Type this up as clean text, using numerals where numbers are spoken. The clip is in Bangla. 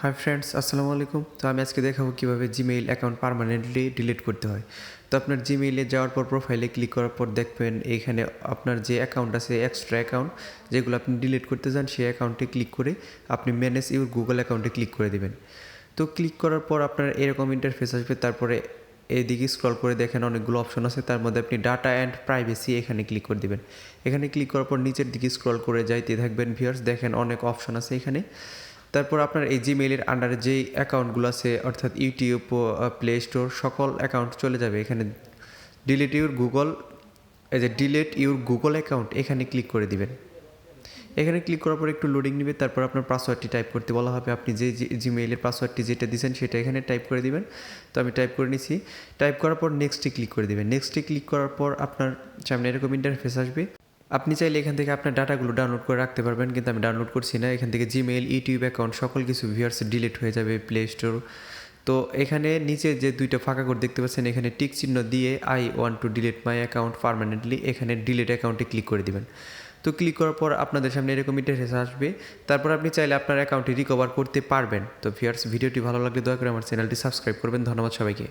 হাই ফ্রেন্ডস, আসসালামু আলাইকুম। তো আমি আজকে দেখাবো কীভাবে জিমেইল অ্যাকাউন্ট পার্মানেন্টলি ডিলিট করতে হয়। তো আপনার জিমেইলে যাওয়ার পর প্রোফাইলে ক্লিক করার পর দেখবেন এইখানে আপনার যে অ্যাকাউন্ট আছে, এক্সট্রা অ্যাকাউন্ট যেগুলো আপনি ডিলিট করতে চান, সেই অ্যাকাউন্টে ক্লিক করে আপনি ম্যানেজ ইউর গুগল অ্যাকাউন্টে ক্লিক করে দেবেন। তো ক্লিক করার পর আপনার এরকম ইন্টারফেস আসবে। তারপরে এইদিকে স্ক্রল করে দেখেন অনেকগুলো অপশন আছে, তার মধ্যে আপনি ডাটা অ্যান্ড প্রাইভেসি এখানে ক্লিক করে দেবেন। এখানে ক্লিক করার পর নিচের দিকে স্ক্রল করে যাইতে থাকবেন ভিউয়ার্স, দেখেন অনেক অপশন আছে এখানে। তারপর আপনার এই জিমেইলের আন্ডারে যেই অ্যাকাউন্টগুলো আছে, অর্থাৎ ইউটিউব, প্লে স্টোর, সকল অ্যাকাউন্ট চলে যাবে এখানে। Delete your Google, delete your Google account এখানে ক্লিক করে দিবেন। এখানে ক্লিক করার পর একটু লোডিং নেবে, তারপর আপনার পাসওয়ার্ডটি টাইপ করতে বলা হবে। আপনি যে জিমেইলের পাসওয়ার্ডটি যেটা দিয়েছেন সেটা এখানে টাইপ করে দিবেন। তো আমি টাইপ করে নিছি। টাইপ করার পর নেক্সটে ক্লিক করে দিবেন। নেক্সটে ক্লিক করার পর আপনার সামনে এরকম ইন্টারফেস আসবে। আপনি চাইলে এখান থেকে আপনার ডাটাগুলো ডাউনলোড করে রাখতে পারবেন, কিন্তু আমি ডাউনলোড করছি না। এখান থেকে জিমেইল, ইউটিউব অ্যাকাউন্ট সকল কিছু ভিউয়ার্স ডিলিট হয়ে যাবে প্লে স্টোর। তো এখানে নিচে যে দুইটা ফাঁকা করে দেখতে পাচ্ছেন, এখানে টিক চিহ্ন দিয়ে I want to delete my account permanently, এখানে ডিলিট অ্যাকাউন্টে ক্লিক করে দিবেন। তো ক্লিক করার পর আপনাদের সামনে এরকম ইন্টারফেস আসবে। তারপর আপনি চাইলে আপনার অ্যাকাউন্টটি রিকভার করতে পারবেন। তো ভিউয়ার্স, ভিডিওটি ভালো লাগলে দয়া করে আমার চ্যানেলটি সাবস্ক্রাইব করবেন। ধন্যবাদ সবাইকে।